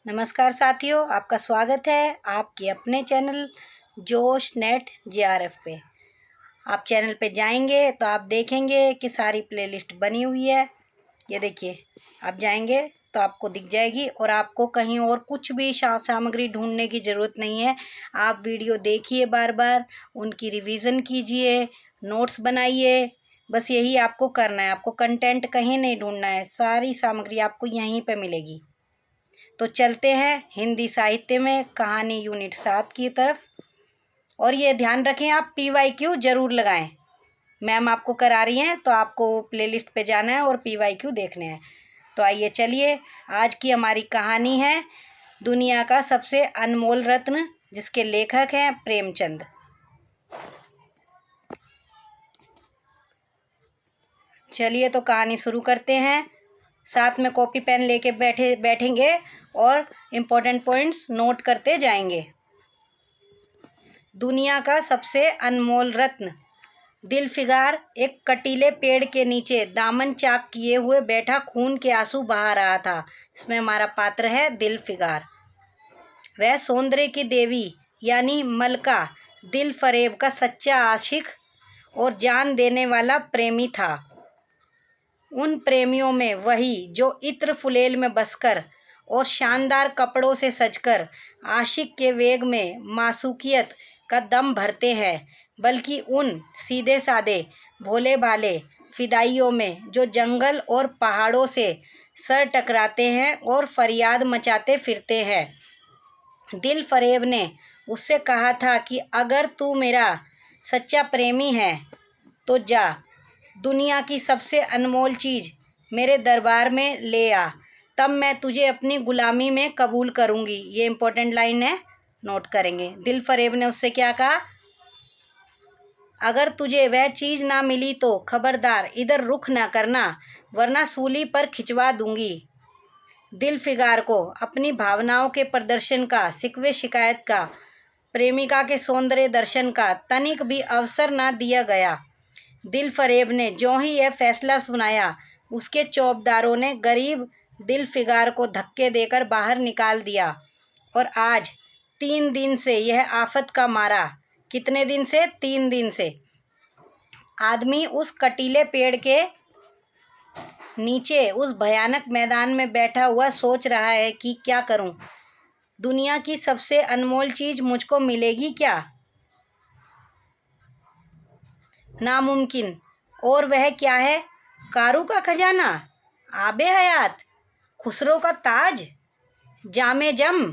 नमस्कार साथियों, आपका स्वागत है आपके अपने चैनल जोश नेट JRF पे। आप चैनल पे जाएंगे तो आप देखेंगे कि सारी प्लेलिस्ट बनी हुई है। ये देखिए, आप जाएंगे तो आपको दिख जाएगी और आपको कहीं और कुछ भी सामग्री ढूंढने की ज़रूरत नहीं है। आप वीडियो देखिए, बार बार उनकी रिवीजन कीजिए, नोट्स बनाइए। बस यही आपको करना है। आपको कंटेंट कहीं नहीं ढूंढना है, सारी सामग्री आपको यहीं पे मिलेगी। तो चलते हैं हिंदी साहित्य में कहानी यूनिट 7 की तरफ। और ये ध्यान रखें, आप PYQ ज़रूर लगाएं। मैम आपको करा रही हैं तो आपको प्लेलिस्ट पे जाना है और PYQ देखने हैं। तो आइए चलिए, आज की हमारी कहानी है दुनिया का सबसे अनमोल रत्न, जिसके लेखक हैं प्रेमचंद। चलिए तो कहानी शुरू करते हैं। साथ में कॉपी पेन लेके बैठेंगे और इम्पोर्टेंट पॉइंट्स नोट करते जाएंगे। दुनिया का सबसे अनमोल रत्न। दिलफिगार एक कटीले पेड़ के नीचे दामन चाक किए हुए बैठा खून के आंसू बहा रहा था। इसमें हमारा पात्र है दिलफिगार। वह सौंदर्य की देवी यानी मलका दिलफरेब का सच्चा आशिक और जान देने वाला प्रेमी था। उन प्रेमियों में वही जो इत्र फुलेल में बसकर और शानदार कपड़ों से सजकर आशिक के वेग में मासूकियत का दम भरते हैं, बल्कि उन सीधे साधे भोले भाले फिदाइयों में जो जंगल और पहाड़ों से सर टकराते हैं और फरियाद मचाते फिरते हैं। दिल फरेब ने उससे कहा था कि अगर तू मेरा सच्चा प्रेमी है तो जा, दुनिया की सबसे अनमोल चीज़ मेरे दरबार में ले आ, तब मैं तुझे अपनी गुलामी में कबूल करूँगी। ये इम्पोर्टेंट लाइन है, नोट करेंगे। दिल फरेब ने उससे क्या कहा? अगर तुझे वह चीज़ ना मिली तो खबरदार इधर रुख ना करना, वरना सूली पर खिंचवा दूंगी। दिल फिगार को अपनी भावनाओं के प्रदर्शन का, शिकवे शिकायत का, प्रेमिका के सौंदर्य दर्शन का तनिक भी अवसर ना दिया गया। दिल फरेब ने जो ही यह फैसला सुनाया, उसके चौबदारों ने गरीब दिल फिगार को धक्के देकर बाहर निकाल दिया। और आज 3 दिन से यह आफत का मारा, कितने दिन से? 3 दिन से आदमी उस कटीले पेड़ के नीचे उस भयानक मैदान में बैठा हुआ सोच रहा है कि क्या करूं? दुनिया की सबसे अनमोल चीज़ मुझको मिलेगी क्या? नामुमकिन। और वह क्या है? कारू का खजाना, आबे हयात, खुसरो का ताज, जामे जम,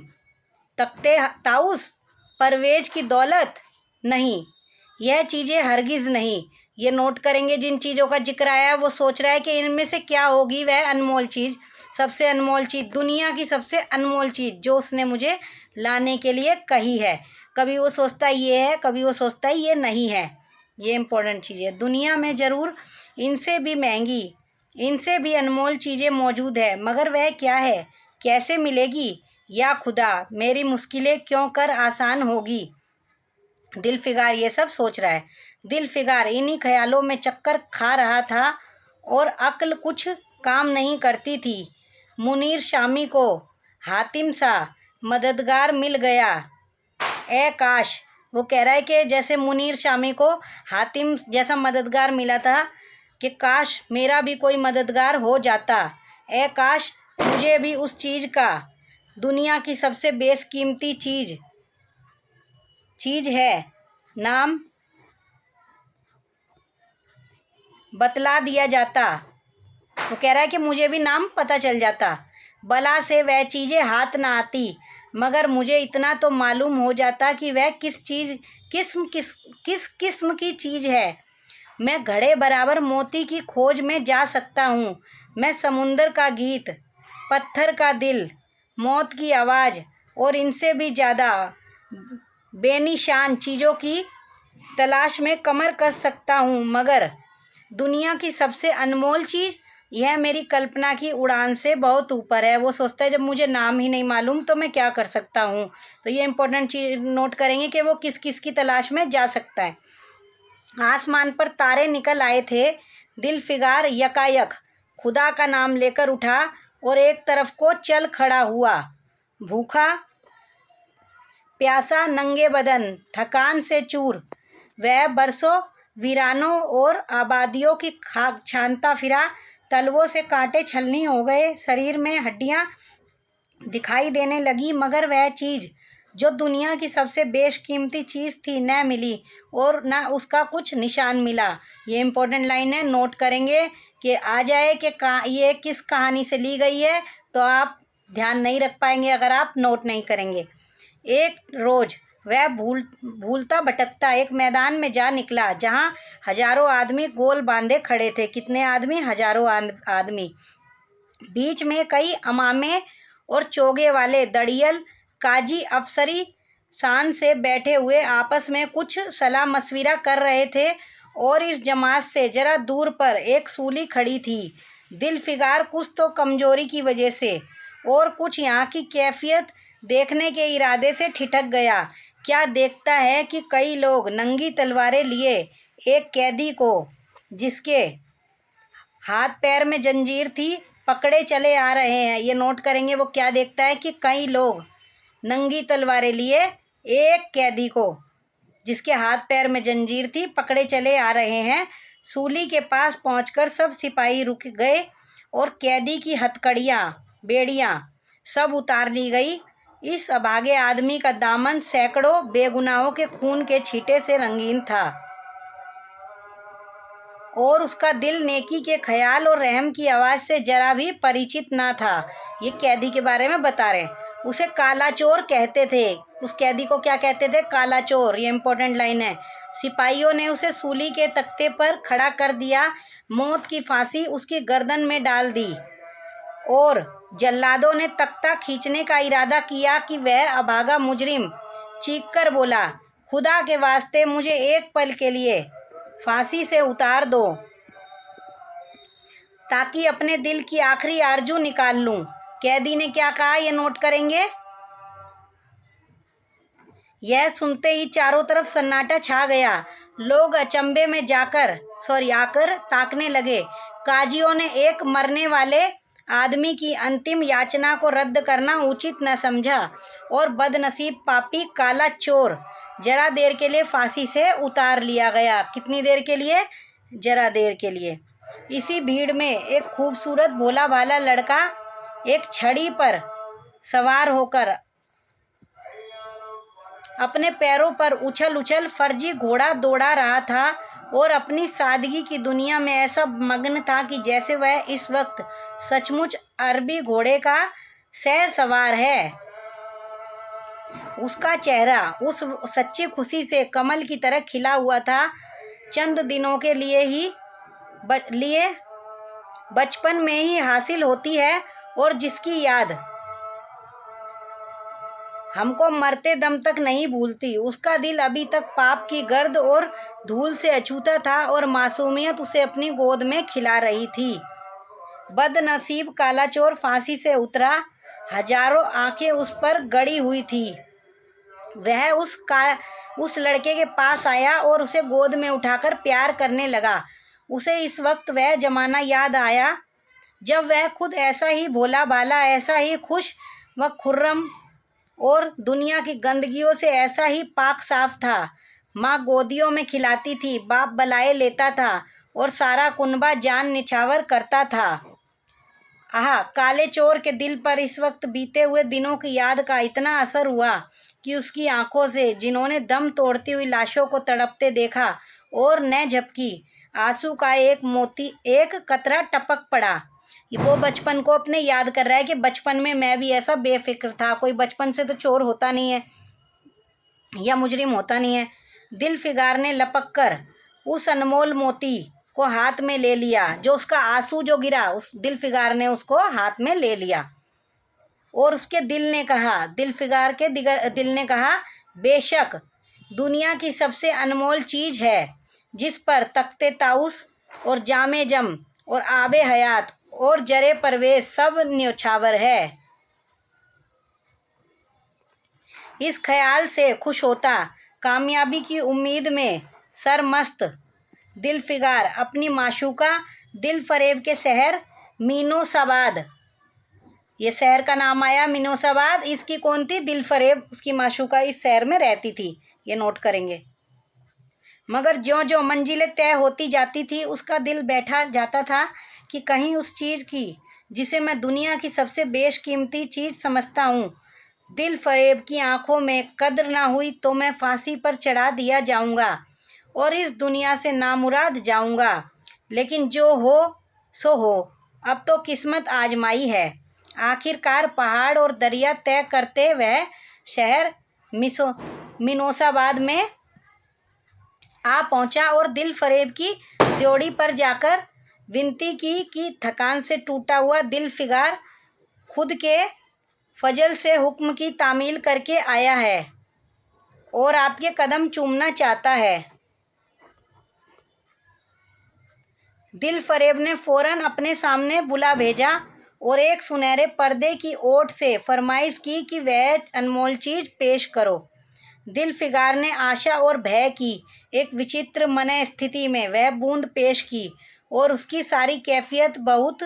तख्ते ताउस, परवेज की दौलत? नहीं, यह चीज़ें हरगिज़ नहीं। ये नोट करेंगे, जिन चीज़ों का जिक्र आया वो सोच रहा है कि इनमें से क्या होगी वह अनमोल चीज़, सबसे अनमोल चीज़, दुनिया की सबसे अनमोल चीज़ जो उसने मुझे लाने के लिए कही है। कभी वो सोचता ये है, कभी वो सोचता है ये नहीं है। ये इम्पोर्टेंट चीज़ है। दुनिया में ज़रूर इनसे भी महंगी, इनसे भी अनमोल चीज़ें मौजूद है, मगर वह क्या है, कैसे मिलेगी? या खुदा, मेरी मुश्किलें क्यों कर आसान होगी? दिल फिगार ये सब सोच रहा है। दिल फिगार इन्हीं ख्यालों में चक्कर खा रहा था और अक्ल कुछ काम नहीं करती थी। मुनीर शामी को हातिम सा मददगार मिल गया। ए काश, वो कह रहा है कि जैसे मुनीर शामी को हातिम जैसा मददगार मिला था, कि काश मेरा भी कोई मददगार हो जाता। ए काश मुझे भी उस चीज़ का, दुनिया की सबसे बेशकीमती चीज़ है, नाम बतला दिया जाता। वो कह रहा है कि मुझे भी नाम पता चल जाता, बला से वह चीज़ें हाथ ना आती, मगर मुझे इतना तो मालूम हो जाता कि वह किस किस्म की चीज़ है। मैं घड़े बराबर मोती की खोज में जा सकता हूँ। मैं समुंदर का गीत, पत्थर का दिल, मौत की आवाज़ और इनसे भी ज़्यादा बेनिशान चीज़ों की तलाश में कमर कस सकता हूँ, मगर दुनिया की सबसे अनमोल चीज़, यह मेरी कल्पना की उड़ान से बहुत ऊपर है। वो सोचता है जब मुझे नाम ही नहीं मालूम तो मैं क्या कर सकता हूँ। तो ये इम्पोर्टेंट चीज़ नोट करेंगे कि वो किस किस की तलाश में जा सकता है। आसमान पर तारे निकल आए थे। दिल फिगार यकायक खुदा का नाम लेकर उठा और एक तरफ को चल खड़ा हुआ। भूखा प्यासा नंगे बदन थकान से चूर, वह बरसों वीरानों और आबादियों की खाक छानता फिरा। तलवों से कांटे छलनी हो गए, शरीर में हड्डियां दिखाई देने लगी, मगर वह चीज़ जो दुनिया की सबसे बेशकीमती चीज़ थी न मिली और न उसका कुछ निशान मिला। ये इम्पोर्टेंट लाइन है, नोट करेंगे कि आ जाए कि ये किस कहानी से ली गई है, तो आप ध्यान नहीं रख पाएंगे अगर आप नोट नहीं करेंगे। एक रोज़ वह भूलता भटकता एक मैदान में जा निकला जहाँ हजारों आदमी गोल बांधे खड़े थे। कितने आदमी? हजारों आदमी। बीच में कई अमामे और चोगे वाले दड़ियल काजी अफसरी शान से बैठे हुए आपस में कुछ सलाह मशविरा कर रहे थे, और इस जमात से जरा दूर पर एक सूली खड़ी थी। दिल फिगार कुछ तो कमजोरी की वजह से और कुछ यहाँ की कैफियत देखने के इरादे से ठिठक गया। क्या देखता है कि कई लोग नंगी तलवारें लिए एक कैदी को, जिसके हाथ पैर में जंजीर थी, पकड़े चले आ रहे हैं। ये नोट करेंगे। वो क्या देखता है कि कई लोग नंगी तलवारें लिए एक कैदी को, जिसके हाथ पैर में जंजीर थी, पकड़े चले आ रहे हैं। सूली के पास पहुंचकर सब सिपाही रुक गए और कैदी की हथकड़ियाँ बेड़ियाँ सब उतार ली गई। इस अभागे आदमी का दामन सैकड़ों बेगुनाहों के खून के छींटे से रंगीन था और उसका दिल नेकी के ख्याल और रहम की आवाज़ से जरा भी परिचित ना था। ये कैदी के बारे में बता रहे हैं। उसे काला चोर कहते थे। उस कैदी को क्या कहते थे? काला चोर। ये इम्पोर्टेंट लाइन है। सिपाहियों ने उसे सूली के तख्ते पर खड़ा कर दिया। मौत की फांसी उसकी गर्दन में डाल दी और जल्लादों ने तख्ता खींचने का इरादा किया कि वह अभागा मुजरिम चीखकर बोला, खुदा के वास्ते मुझे एक पल के लिए फांसी से उतार दो ताकि अपने दिल की आखिरी आरजू निकाल लूं। कैदी ने क्या कहा? ये नोट करेंगे। यह सुनते ही चारों तरफ सन्नाटा छा गया। लोग अचंभे में आकर ताकने लगे। काजियों ने एक मरने वाले आदमी की अंतिम याचना को रद्द करना उचित न समझा और बदनसीब पापी काला चोर जरा देर के लिए फांसी से उतार लिया गया। कितनी देर के लिए? जरा देर के लिए। इसी भीड़ में एक खूबसूरत भोला भाला लड़का एक छड़ी पर सवार होकर अपने पैरों पर उछल उछल फर्जी घोड़ा दौड़ा रहा था और अपनी सादगी की दुनिया में ऐसा मग्न था कि जैसे वह इस वक्त सचमुच अरबी घोड़े का सह सवार है। उसका चेहरा उस सच्ची खुशी से कमल की तरह खिला हुआ था चंद दिनों के लिए बचपन में ही हासिल होती है और जिसकी याद हमको मरते दम तक नहीं भूलती। उसका दिल अभी तक पाप की गर्द और धूल से अछूता था और मासूमियत उसे अपनी गोद में खिला रही थी। बदनसीब काला चोर फांसी से उतरा। हजारों आंखें उस पर गड़ी हुई थी। वह उस लड़के के पास आया और उसे गोद में उठाकर प्यार करने लगा। उसे इस वक्त वह जमाना याद आया जब वह खुद ऐसा ही भोला भाला, ऐसा ही खुश व खुर्रम और दुनिया की गंदगियों से ऐसा ही पाक साफ था। माँ गोदियों में खिलाती थी, बाप बलाए लेता था और सारा कुनबा जान निछावर करता था। आहा, काले चोर के दिल पर इस वक्त बीते हुए दिनों की याद का इतना असर हुआ कि उसकी आंखों से, जिन्होंने दम तोड़ती हुई लाशों को तड़पते देखा और न झपकी, आंसू का एक कतरा टपक पड़ा। वो बचपन को अपने याद कर रहा है कि बचपन में मैं भी ऐसा बेफिक्र था। कोई बचपन से तो चोर होता नहीं है या मुजरिम होता नहीं है। दिल फिगार ने लपक कर उस अनमोल मोती को हाथ में ले लिया। जो उसका आंसू जो गिरा, उस दिल फिगार ने उसको हाथ में ले लिया और उसके दिल फिगार के दिल ने कहा, बेशक दुनिया की सबसे अनमोल चीज है जिस पर तख्ते ताउस और जामे जम और आबे हयात और जरे परवेज सब न्योछावर है। इस ख्याल से खुश होता, कामयाबी की उम्मीद में सरमस्त दिल फिगार अपनी माशूका दिल फरेब के शहर मीनो साबाद ये शहर का नाम आया मिनोसाबाद। इसकी कौन थी? दिलफरेब, उसकी माशूका इस शहर में रहती थी। ये नोट करेंगे। मगर ज्यों ज्यों मंजिलें तय होती जाती थी उसका दिल बैठा जाता था कि कहीं उस चीज़ की जिसे मैं दुनिया की सबसे बेशकीमती चीज़ समझता हूँ, दिलफरेब की आंखों में कद्र ना हुई तो मैं फांसी पर चढ़ा दिया जाऊँगा और इस दुनिया से नामुराद जाऊँगा। लेकिन जो हो सो हो, अब तो किस्मत आजमाई है। आखिरकार पहाड़ और दरिया तय करते वह शहर मिनोसाबाद में आ पहुंचा और दिलफरेब की ड्योढ़ी पर जाकर विनती की कि थकान से टूटा हुआ दिलफिगार खुद के फजल से हुक्म की तामील करके आया है और आपके कदम चूमना चाहता है। दिलफरेब ने फौरन अपने सामने बुला भेजा और एक सुनहरे पर्दे की ओट से फरमाइश की कि वह अनमोल चीज़ पेश करो। दिलफिगार ने आशा और भय की एक विचित्र मन स्थिति में वह बूंद पेश की और उसकी सारी कैफियत बहुत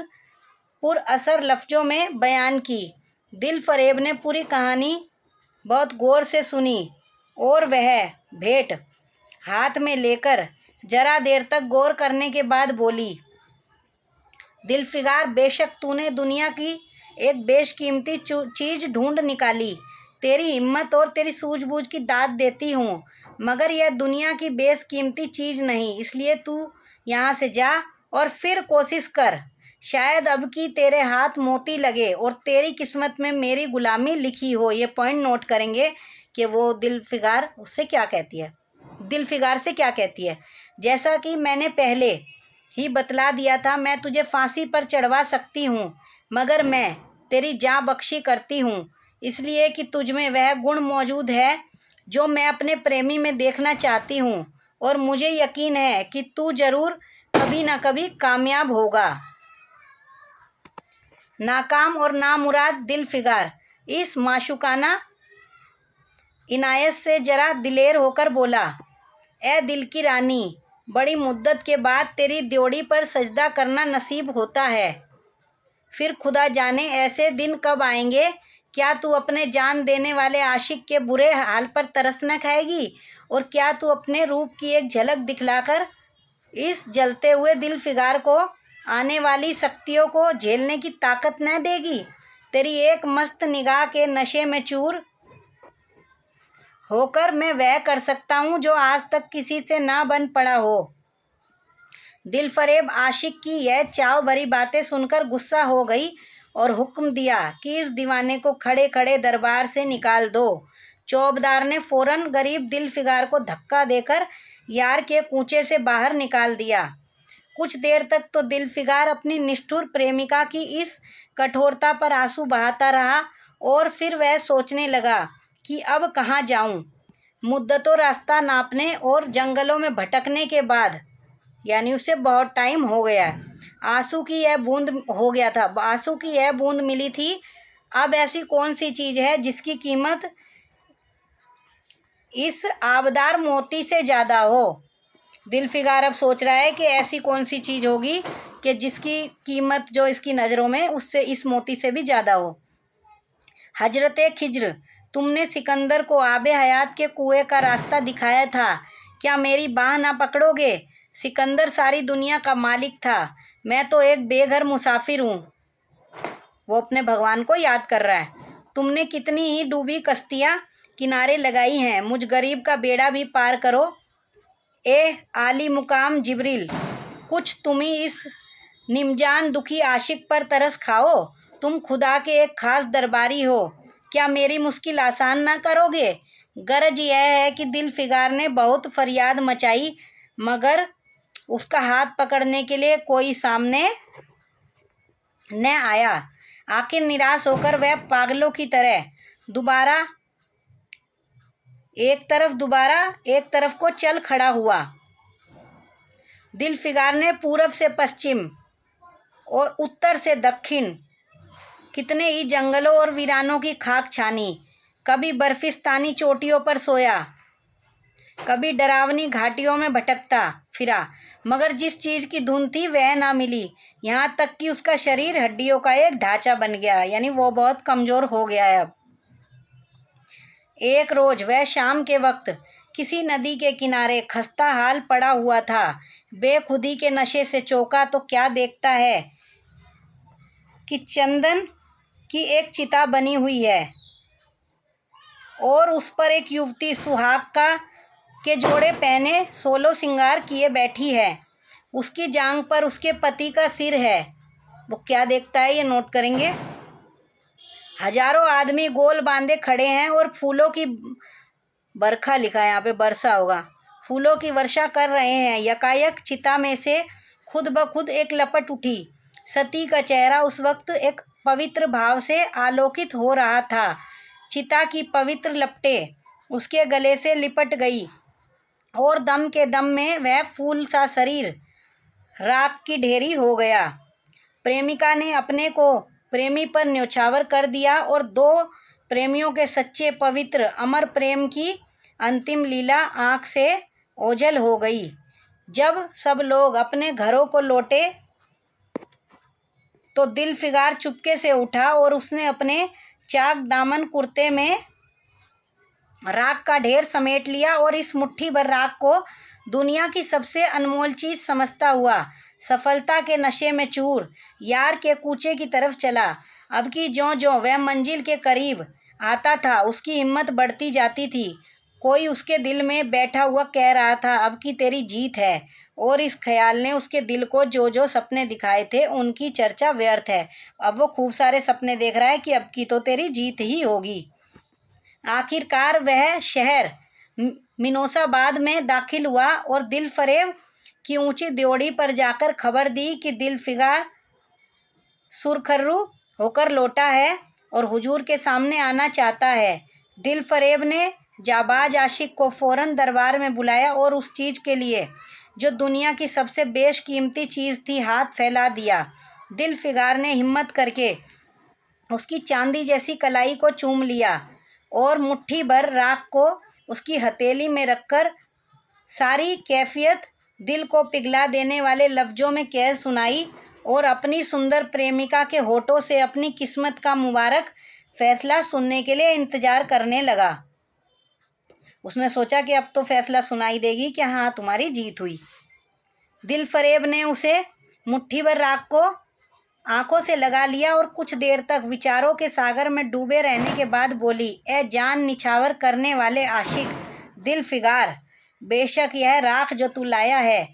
पुरअसर लफ्ज़ों में बयान की। दिलफरेब ने पूरी कहानी बहुत गौर से सुनी और वह भेंट हाथ में लेकर जरा देर तक गौर करने के बाद बोली, दिलफिगार, बेशक तूने दुनिया की एक बेशकीमती चीज़ ढूंढ निकाली। तेरी हिम्मत और तेरी सूझबूझ की दाद देती हूँ, मगर यह दुनिया की बेशकीमती चीज़ नहीं। इसलिए तू यहाँ से जा और फिर कोशिश कर। शायद अब की तेरे हाथ मोती लगे और तेरी किस्मत में मेरी गुलामी लिखी हो। ये पॉइंट नोट करेंगे कि वो दिलफिगार उससे क्या कहती है, दिलफिगार से क्या कहती है। जैसा कि मैंने पहले ही बतला दिया था, मैं तुझे फांसी पर चढ़वा सकती हूँ, मगर मैं तेरी जाँ बख्शी करती हूँ इसलिए कि तुझ में वह गुण मौजूद है जो मैं अपने प्रेमी में देखना चाहती हूँ और मुझे यकीन है कि तू ज़रूर कभी ना कभी कामयाब होगा। नाकाम और नामुराद दिलफिगार इस माशूकाना इनायत से जरा दिलेर होकर बोला, ए दिल की रानी, बड़ी मुद्दत के बाद तेरी ड्योढ़ी पर सजदा करना नसीब होता है। फिर खुदा जाने ऐसे दिन कब आएंगे। क्या तू अपने जान देने वाले आशिक के बुरे हाल पर तरस न खाएगी और क्या तू अपने रूप की एक झलक दिखलाकर इस जलते हुए दिलफिगार को आने वाली शक्तियों को झेलने की ताकत न देगी। तेरी एक मस्त निगाह के नशे में चूर होकर मैं वह कर सकता हूँ जो आज तक किसी से ना बन पड़ा हो। दिलफरेब आशिक की यह चाव भरी बातें सुनकर गुस्सा हो गई और हुक्म दिया कि इस दीवाने को खड़े खड़े दरबार से निकाल दो। चौबदार ने फौरन गरीब दिलफिगार को धक्का देकर यार के कूचे से बाहर निकाल दिया। कुछ देर तक तो दिलफिगार अपनी निष्ठुर प्रेमिका की इस कठोरता पर आंसू बहाता रहा और फिर वह सोचने लगा कि अब कहाँ जाऊँ। मुद्दतों रास्ता नापने और जंगलों में भटकने के बाद, यानी उसे बहुत टाइम हो गया, आंसू की यह बूंद हो गया था, आंसू की यह बूंद मिली थी। अब ऐसी कौन सी चीज़ है जिसकी कीमत इस आबदार मोती से ज़्यादा हो। दिलफिगार अब सोच रहा है कि ऐसी कौन सी चीज़ होगी कि जिसकी कीमत जो इसकी नज़रों में उससे इस मोती से भी ज़्यादा हो। हजरते खिज्र, तुमने सिकंदर को आबे हयात के कुएं का रास्ता दिखाया था, क्या मेरी बाह ना पकड़ोगे। सिकंदर सारी दुनिया का मालिक था, मैं तो एक बेघर मुसाफिर हूँ। वो अपने भगवान को याद कर रहा है। तुमने कितनी ही डूबी कश्तियाँ किनारे लगाई हैं, मुझ गरीब का बेड़ा भी पार करो। ए आली मुकाम जिब्रील, कुछ तुम ही इस निमजान दुखी आशिक पर तरस खाओ। तुम खुदा के एक खास दरबारी हो, क्या मेरी मुश्किल आसान ना करोगे। गरज यह है कि दिलफिगार ने बहुत फरियाद मचाई, मगर उसका हाथ पकड़ने के लिए कोई सामने न आया। आखिर निराश होकर वह पागलों की तरह दोबारा एक तरफ को चल खड़ा हुआ। दिलफिगार ने पूरब से पश्चिम और उत्तर से दक्षिण कितने ही जंगलों और वीरानों की खाक छानी। कभी बर्फिस्तानी चोटियों पर सोया, कभी डरावनी घाटियों में भटकता फिरा, मगर जिस चीज़ की धुन थी वह ना मिली। यहाँ तक कि उसका शरीर हड्डियों का एक ढांचा बन गया, यानी वो बहुत कमज़ोर हो गया है अब। एक रोज़ वह शाम के वक्त किसी नदी के किनारे खस्ता हाल पड़ा हुआ था। बेखुदी के नशे से चौंका तो क्या देखता है कि चंदन की एक चिता बनी हुई है और उस पर एक युवती सुहाग का के जोड़े पहने सोलो श्रृंगार किए बैठी है। उसकी जांघ पर उसके पति का सिर है। वो क्या देखता है ये नोट करेंगे। हजारों आदमी गोल बांधे खड़े हैं और फूलों की बरखा लिखा है, यहाँ पे वर्षा होगा, फूलों की वर्षा कर रहे हैं। यकायक चिता में से खुद ब खुद एक लपट उठी। सती का चेहरा उस वक्त एक पवित्र भाव से आलोकित हो रहा था। चिता की पवित्र लपटें उसके गले से लिपट गई और दम के दम में वह फूल सा शरीर राख की ढेरी हो गया। प्रेमिका ने अपने को प्रेमी पर न्योछावर कर दिया और दो प्रेमियों के सच्चे पवित्र अमर प्रेम की अंतिम लीला आँख से ओझल हो गई। जब सब लोग अपने घरों को लौटे तो दिलफिगार चुपके से उठा और उसने अपने चाक दामन कुर्ते में राख का ढेर समेट लिया और इस मुट्ठी भर राख को दुनिया की सबसे अनमोल चीज़ समझता हुआ सफलता के नशे में चूर यार के कूचे की तरफ चला। अब की ज्यों ज्यों वह मंजिल के करीब आता था उसकी हिम्मत बढ़ती जाती थी। कोई उसके दिल में बैठा हुआ कह रहा था, अब की तेरी जीत है, और इस ख्याल ने उसके दिल को जो जो सपने दिखाए थे उनकी चर्चा व्यर्थ है। अब वो खूब सारे सपने देख रहा है कि अब की तो तेरी जीत ही होगी। आखिरकार वह शहर मिनोसाबाद में दाखिल हुआ और दिल फरेब की ऊंची द्योड़ी पर जाकर खबर दी कि दिलफिगार सुरखरू होकर लौटा है और हुजूर के सामने आना चाहता है। दिल फरेब ने जाबाज आशिक को फ़ौरन दरबार में बुलाया और उस चीज़ के लिए जो दुनिया की सबसे बेशकीमती चीज़ थी हाथ फैला दिया। दिलफिगार ने हिम्मत करके उसकी चांदी जैसी कलाई को चूम लिया और मुट्ठी भर राख को उसकी हथेली में रखकर सारी कैफियत दिल को पिघला देने वाले लफ्ज़ों में कह सुनाई और अपनी सुंदर प्रेमिका के होठों से अपनी किस्मत का मुबारक फैसला सुनने के लिए इंतज़ार करने लगा। उसने सोचा कि अब तो फैसला सुनाई देगी कि हाँ तुम्हारी जीत हुई। दिल फरेब ने उसे मुट्ठी भर राख को आंखों से लगा लिया और कुछ देर तक विचारों के सागर में डूबे रहने के बाद बोली, ए जान निछावर करने वाले आशिक दिलफिगार, बेशक यह राख जो तू लाया है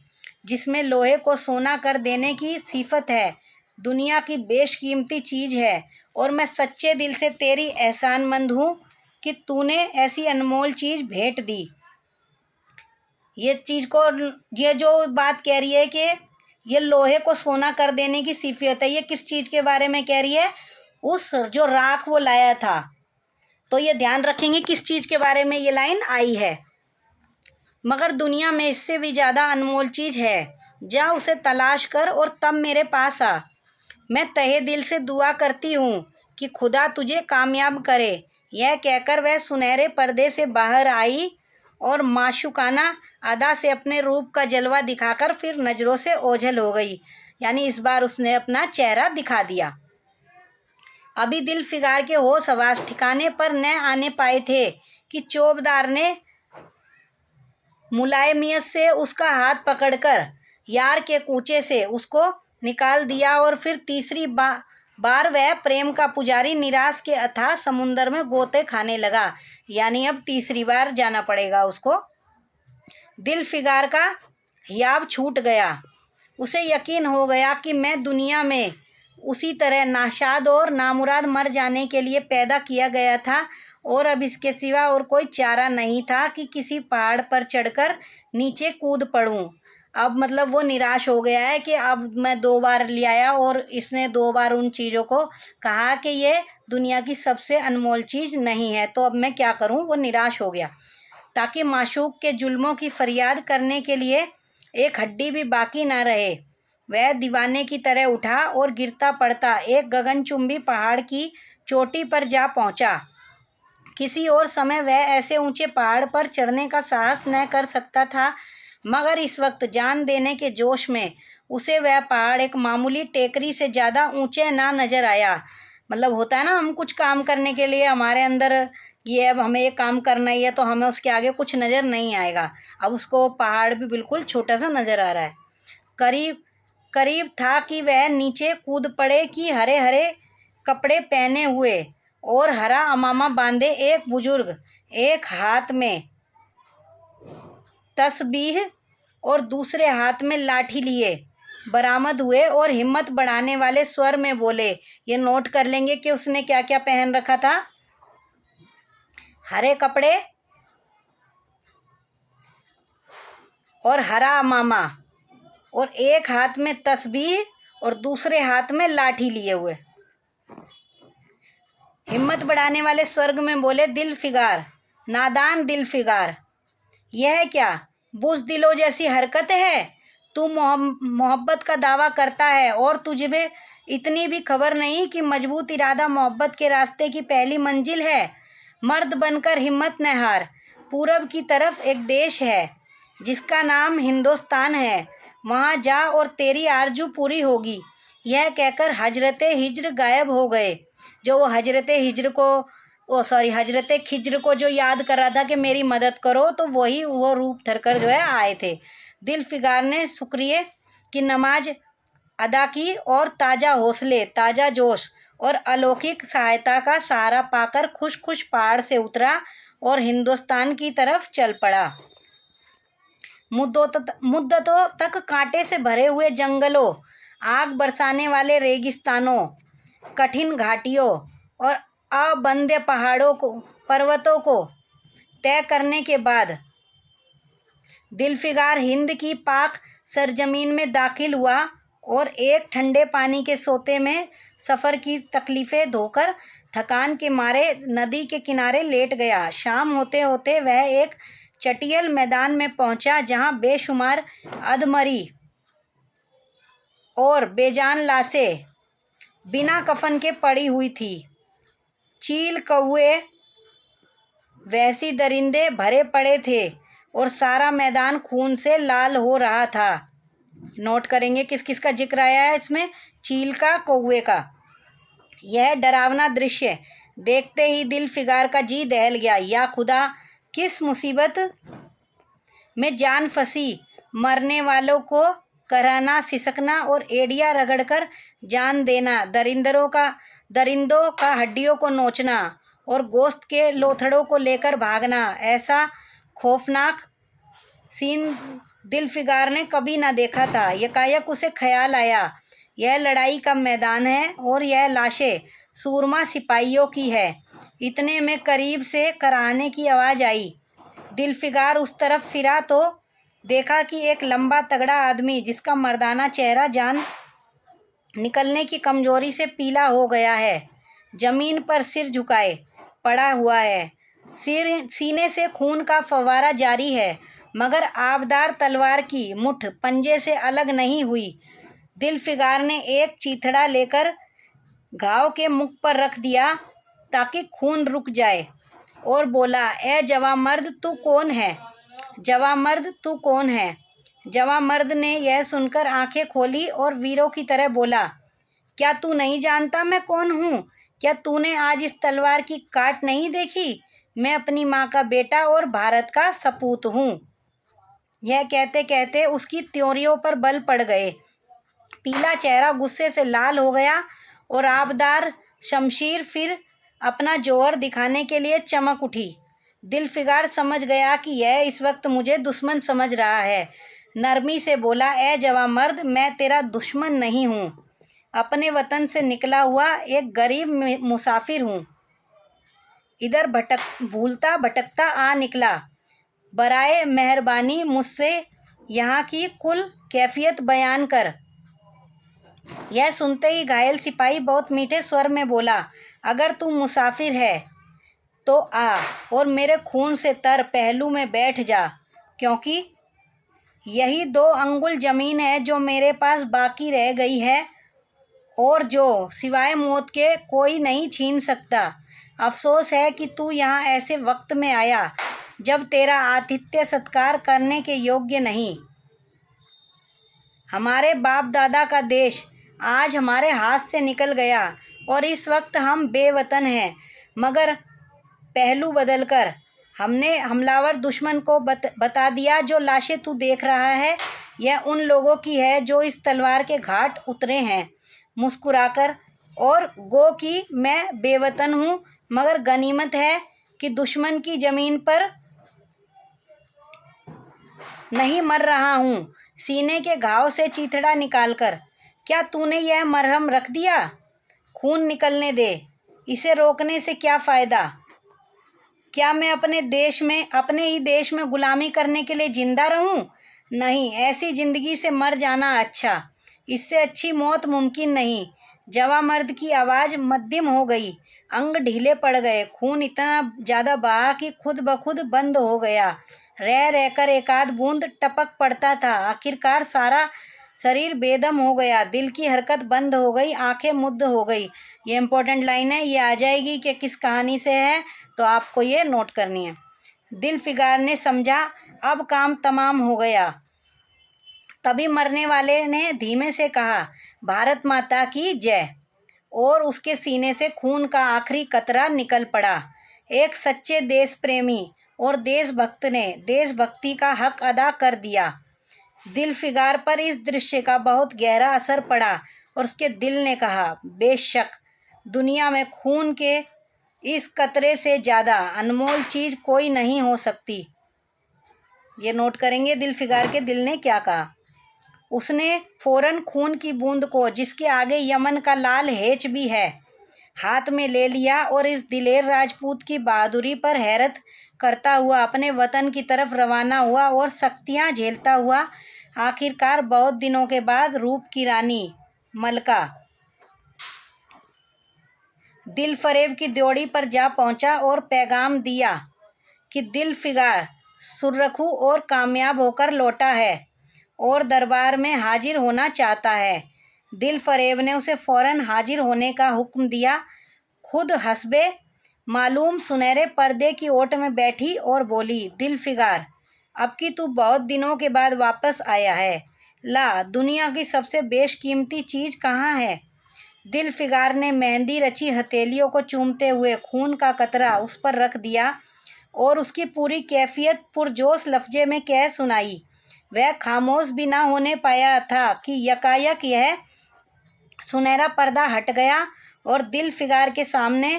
जिसमें लोहे को सोना कर देने की सिफत है, दुनिया की बेशकीमती चीज़ है और मैं सच्चे दिल से तेरी एहसानमंद हूँ कि तूने ऐसी अनमोल चीज़ भेंट दी। ये चीज़ को, ये जो बात कह रही है कि ये लोहे को सोना कर देने की सिफियत है, ये किस चीज़ के बारे में कह रही है? उस जो राख वो लाया था। तो ये ध्यान रखेंगे किस चीज़ के बारे में ये लाइन आई है। मगर दुनिया में इससे भी ज़्यादा अनमोल चीज़ है, जा उसे तलाश कर और तब मेरे पास आ। मैं तहे दिल से दुआ करती हूँ कि खुदा तुझे कामयाब करे। यह कहकर वह सुनहरे पर्दे से बाहर आई और माशुकाना अदा से अपने रूप का जलवा दिखाकर फिर नज़रों से ओझल हो गई, यानी इस बार उसने अपना चेहरा दिखा दिया। अभी दिलफिगार के होश हवास ठिकाने पर न आने पाए थे कि चौबदार ने मुलायमियत से उसका हाथ पकड़कर यार के कूचे से उसको निकाल दिया और फिर तीसरी बार वह प्रेम का पुजारी निराश के अथाह समुंदर में गोते खाने लगा, यानी अब तीसरी बार जाना पड़ेगा उसको। दिलफिगार का हियाब छूट गया। उसे यकीन हो गया कि मैं दुनिया में उसी तरह नाशाद और नामुराद मर जाने के लिए पैदा किया गया था और अब इसके सिवा और कोई चारा नहीं था कि किसी पहाड़ पर चढ़कर नीचे कूद पड़ूं। अब मतलब वो निराश हो गया है कि अब मैं 2 बार ले आया और इसने 2 बार उन चीज़ों को कहा कि ये दुनिया की सबसे अनमोल चीज़ नहीं है, तो अब मैं क्या करूं। वो निराश हो गया। ताकि माशूक के जुल्मों की फरियाद करने के लिए एक हड्डी भी बाकी ना रहे, वह दीवाने की तरह उठा और गिरता पड़ता एक गगनचुंबी पहाड़ की चोटी पर जा पहुंचा। किसी और समय वह ऐसे ऊंचे पहाड़ पर चढ़ने का साहस न कर सकता था, मगर इस वक्त जान देने के जोश में उसे वह पहाड़ एक मामूली टेकरी से ज़्यादा ऊंचे ना नजर आया। मतलब होता है ना, हम कुछ काम करने के लिए हमारे अंदर ये अब हमें ये काम करना ही है तो हमें उसके आगे कुछ नज़र नहीं आएगा। अब उसको पहाड़ भी बिल्कुल छोटा सा नज़र आ रहा है। करीब करीब था कि वह नीचे कूद पड़े कि हरे हरे कपड़े पहने हुए और हरा अमामा बांधे एक बुजुर्ग एक हाथ में तस्बीह और दूसरे हाथ में लाठी लिए बरामद हुए और हिम्मत बढ़ाने वाले स्वर में बोले। ये नोट कर लेंगे कि उसने क्या क्या पहन रखा था। हरे कपड़े और हरा अमामा और एक हाथ में तस्बीह और दूसरे हाथ में लाठी लिए हुए। हिम्मत बढ़ाने वाले स्वर्ग में बोले, दिल फिगार, नादान दिल फिगार, यह क्या बुज़दिलों जैसी हरकत है। तू मोहब्बत का दावा करता है और तुझे इतनी भी खबर नहीं कि मजबूत इरादा मोहब्बत के रास्ते की पहली मंजिल है। मर्द बनकर हिम्मत न हार। पूरब की तरफ एक देश है जिसका नाम हिंदुस्तान है, वहाँ जा और तेरी आरजू पूरी होगी। यह कहकर हजरत हिज्र गायब हो गए। जो वो हजरत खिज्र को जो याद कर रहा था कि मेरी मदद करो, तो वही वो रूप धरकर जो है आए थे। दिल फिगार ने शुक्रिया की नमाज अदा की और ताज़ा हौसले, ताज़ा जोश और अलौकिक सहायता का सहारा पाकर खुश खुश पहाड़ से उतरा और हिंदुस्तान की तरफ चल पड़ा। मुद्दतों तक कांटे से भरे हुए जंगलों, आग बरसाने वाले रेगिस्तानों, कठिन घाटियों और अबंध्य पर्वतों को तय करने के बाद दिलफिगार हिंद की पाक सरजमीन में दाखिल हुआ और एक ठंडे पानी के सोते में सफ़र की तकलीफ़ें धोकर थकान के मारे नदी के किनारे लेट गया। शाम होते होते वह एक चटियल मैदान में पहुंचा, जहां बेशुमार अधमरी और बेजान लाशें बिना कफन के पड़ी हुई थी। चील, कौवे, वहशी दरिंदे भरे पड़े थे और सारा मैदान खून से लाल हो रहा था। नोट करेंगे किस किस का जिक्र आया है इसमें। चील का, कौवे का। यह डरावना दृश्य देखते ही दिल फिगार का जी दहल गया। या खुदा, किस मुसीबत में जान फंसी। मरने वालों को कराना, सिसकना और एड़िया रगड़कर जान देना, दरिंदों का हड्डियों को नोचना और गोश्त के लोथड़ों को लेकर भागना, ऐसा खौफनाक सीन दिल फिगार ने कभी ना देखा था। यकायक उसे ख्याल आया, यह लड़ाई का मैदान है और यह लाशें सूरमा सिपाहियों की है। इतने में करीब से कराहने की आवाज़ आई। दिल फिगार उस तरफ फिरा तो देखा कि एक लंबा तगड़ा आदमी, जिसका मर्दाना चेहरा जान निकलने की कमजोरी से पीला हो गया है, जमीन पर सिर झुकाए पड़ा हुआ है। सीने से खून का फव्वारा जारी है, मगर आबदार तलवार की मुठ पंजे से अलग नहीं हुई। दिल फिगार ने एक चीथड़ा लेकर घाव के मुख पर रख दिया ताकि खून रुक जाए और बोला, ए जवां मर्द, तू कौन है? जवां मर्द, तू कौन है? जवां मर्द ने यह सुनकर आंखें खोली और वीरों की तरह बोला, क्या तू नहीं जानता मैं कौन हूँ? क्या तूने आज इस तलवार की काट नहीं देखी? मैं अपनी माँ का बेटा और भारत का सपूत हूँ। यह कहते कहते उसकी त्योरियों पर बल पड़ गए। पीला चेहरा गुस्से से लाल हो गया और आबदार शमशीर फिर अपना जोहर दिखाने के लिए चमक उठी। दिल फिगार समझ गया कि यह इस वक्त मुझे दुश्मन समझ रहा है। नरमी से बोला, ए जवां मर्द, मैं तेरा दुश्मन नहीं हूँ। अपने वतन से निकला हुआ एक गरीब मुसाफिर हूँ। इधर भूलता भटकता आ निकला। बराए मेहरबानी मुझसे यहाँ की कुल कैफियत बयान कर। यह सुनते ही घायल सिपाही बहुत मीठे स्वर में बोला, अगर तू मुसाफिर है तो आ और मेरे खून से तर पहलू में बैठ जा, क्योंकि यही 2 अंगुल ज़मीन है जो मेरे पास बाकी रह गई है और जो सिवाय मौत के कोई नहीं छीन सकता। अफसोस है कि तू यहाँ ऐसे वक्त में आया जब तेरा आतिथ्य सत्कार करने के योग्य नहीं। हमारे बाप दादा का देश आज हमारे हाथ से निकल गया और इस वक्त हम बेवतन हैं। मगर पहलू बदलकर हमने हमलावर दुश्मन को बता दिया, जो लाशें तू देख रहा है यह उन लोगों की है जो इस तलवार के घाट उतरे हैं मुस्कुराकर, और गो कि मैं बेवतन हूँ, मगर गनीमत है कि दुश्मन की ज़मीन पर नहीं मर रहा हूँ। सीने के घाव से चीथड़ा निकालकर, क्या तूने यह मरहम रख दिया? खून निकलने दे, इसे रोकने से क्या फ़ायदा? क्या मैं अपने ही देश में गुलामी करने के लिए जिंदा रहूं? नहीं, ऐसी ज़िंदगी से मर जाना अच्छा। इससे अच्छी मौत मुमकिन नहीं। जवां मर्द की आवाज़ मध्यम हो गई, अंग ढीले पड़ गए, खून इतना ज़्यादा बहा कि खुद ब खुद बंद हो गया। रह रहकर एक आध बूंद टपक पड़ता था। आखिरकार सारा शरीर बेदम हो गया, दिल की हरकत बंद हो गई, आंखें मुद्द हो गई। ये इम्पोर्टेंट लाइन है, ये आ जाएगी कि किस कहानी से है, तो आपको ये नोट करनी है। दिलफिगार ने समझा अब काम तमाम हो गया। तभी मरने वाले ने धीमे से कहा, भारत माता की जय, और उसके सीने से खून का आखिरी कतरा निकल पड़ा। एक सच्चे देश प्रेमी और देशभक्त ने देशभक्ति का हक अदा कर दिया। दिलफिगार पर इस दृश्य का बहुत गहरा असर पड़ा और उसके दिल ने कहा, बेशक दुनिया में खून के इस कतरे से ज़्यादा अनमोल चीज़ कोई नहीं हो सकती। ये नोट करेंगे दिलफिगार के दिल ने क्या कहा। उसने फौरन खून की बूंद को, जिसके आगे यमन का लाल हेच भी है, हाथ में ले लिया और इस दिलेर राजपूत की बहादुरी पर हैरत करता हुआ अपने वतन की तरफ रवाना हुआ और सख्तियां झेलता हुआ आखिरकार बहुत दिनों के बाद रूप की रानी मलका दिलफरेब की ड्योढ़ी पर जा पहुंचा और पैगाम दिया कि दिलफिगार सुर्रखू और कामयाब होकर लौटा है और दरबार में हाजिर होना चाहता है। दिलफरेब ने उसे फौरन हाजिर होने का हुक्म दिया। खुद हस्बे मालूम सुनहरे पर्दे की ओट में बैठी और बोली, दिलफिगार अब कि तू बहुत दिनों के बाद वापस आया है, ला दुनिया की सबसे बेशकीमती चीज़ कहाँ है? दिलफिगार ने मेहंदी रची हथेलियों को चूमते हुए खून का कतरा उस पर रख दिया और उसकी पूरी कैफियत पुरजोश लफ्जे में कह सुनाई। वह खामोश भी ना होने पाया था कि यकायक यह सुनहरा पर्दा हट गया और दिलफिगार के सामने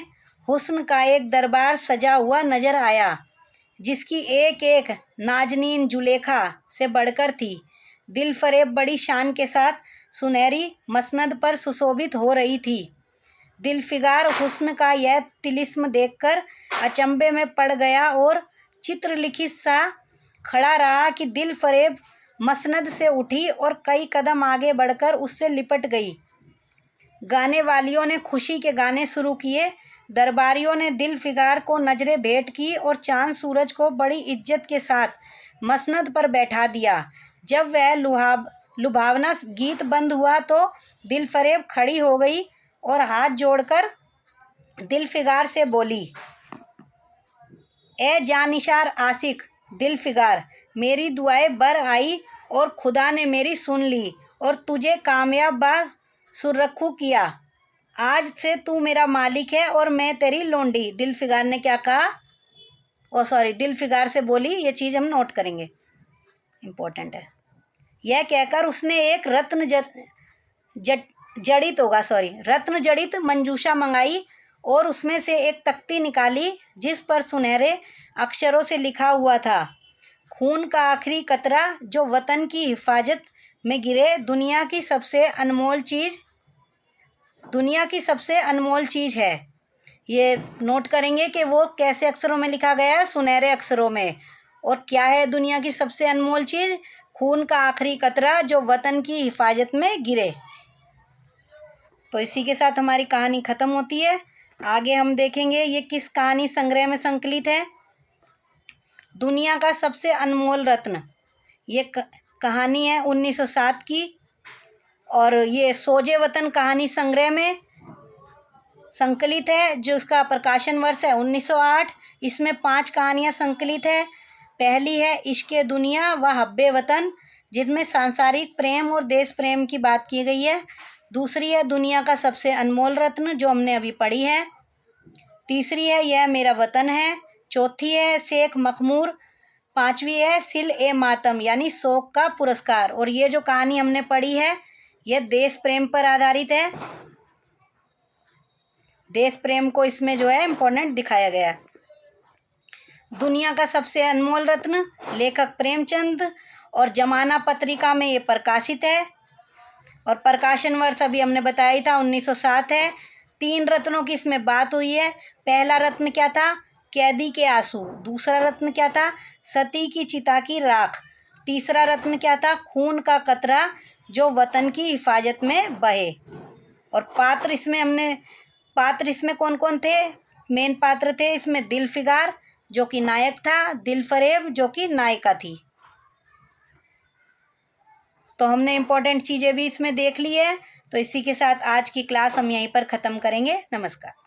हुस्न का एक दरबार सजा हुआ नजर आया, जिसकी एक एक नाजनीन जुलेखा से बढ़कर थी। दिलफरेब बड़ी शान के साथ सुनहरी मसनद पर सुशोभित हो रही थी। दिलफिगार हुस्न का यह तिलिस्म देखकर अचंभे में पड़ गया और चित्रलिखित सा खड़ा रहा कि दिलफरेब मसनद से उठी और कई कदम आगे बढ़कर उससे लिपट गई। गाने वालियों ने खुशी के गाने शुरू किए। दरबारियों ने दिलफिगार को नजरें भेंट की और चांद सूरज को बड़ी इज्जत के साथ मसनद पर बैठा दिया। जब वह लुभावना गीत बंद हुआ तो दिलफरेब खड़ी हो गई और हाथ जोड़कर दिलफिगार से बोली, ए जानिशार आशिक दिलफिगार, मेरी दुआएं बर आई और खुदा ने मेरी सुन ली और तुझे कामयाब बा सुर्रखू किया। आज से तू मेरा मालिक है और मैं तेरी लोंडी। दिलफिगार ने क्या कहा, दिलफिगार से बोली, ये चीज़ हम नोट करेंगे, इम्पोर्टेंट है। यह कहकर उसने एक रत्न जड़ित मंजूषा मंगाई और उसमें से एक तख्ती निकाली जिस पर सुनहरे अक्षरों से लिखा हुआ था, खून का आखिरी कतरा जो वतन की हिफाजत में गिरे दुनिया की सबसे अनमोल चीज़ है। ये नोट करेंगे कि वो कैसे अक्षरों में लिखा गया है, सुनहरे अक्षरों में। और क्या है दुनिया की सबसे अनमोल चीज़? खून का आखिरी कतरा जो वतन की हिफाजत में गिरे। तो इसी के साथ हमारी कहानी ख़त्म होती है। आगे हम देखेंगे ये किस कहानी संग्रह में संकलित है। दुनिया का सबसे अनमोल रत्न, ये कहानी है 1907 की और ये सोजे वतन कहानी संग्रह में संकलित है, जो उसका प्रकाशन वर्ष है 1908। इसमें 5 कहानियाँ संकलित है। पहली है इश्क़ दुनिया व हब्बे वतन, जिसमें सांसारिक प्रेम और देश प्रेम की बात की गई है। दूसरी है दुनिया का सबसे अनमोल रत्न, जो हमने अभी पढ़ी है। तीसरी है यह मेरा वतन है। चौथी है शेख मखमूर। पांचवी है सिल ए मातम यानी शोक का पुरस्कार। और ये जो कहानी हमने पढ़ी है यह देश प्रेम पर आधारित है। देश प्रेम को इसमें जो है इम्पोर्टेंट दिखाया गया है। दुनिया का सबसे अनमोल रत्न लेखक प्रेमचंद, और जमाना पत्रिका में ये प्रकाशित है। और प्रकाशन वर्ष अभी हमने बताया ही था 1907 है। 3 रत्नों की इसमें बात हुई है। पहला रत्न क्या था? कैदी के आंसू। दूसरा रत्न क्या था? सती की चिता की राख। तीसरा रत्न क्या था? खून का कतरा जो वतन की हिफाजत में बहे। और पात्र इसमें कौन कौन थे? मेन पात्र थे इसमें दिलफिगार जो कि नायक था, दिलफरेब जो कि नायिका थी। तो हमने इम्पोर्टेंट चीज़ें भी इसमें देख ली है। तो इसी के साथ आज की क्लास हम यहीं पर ख़त्म करेंगे। नमस्कार।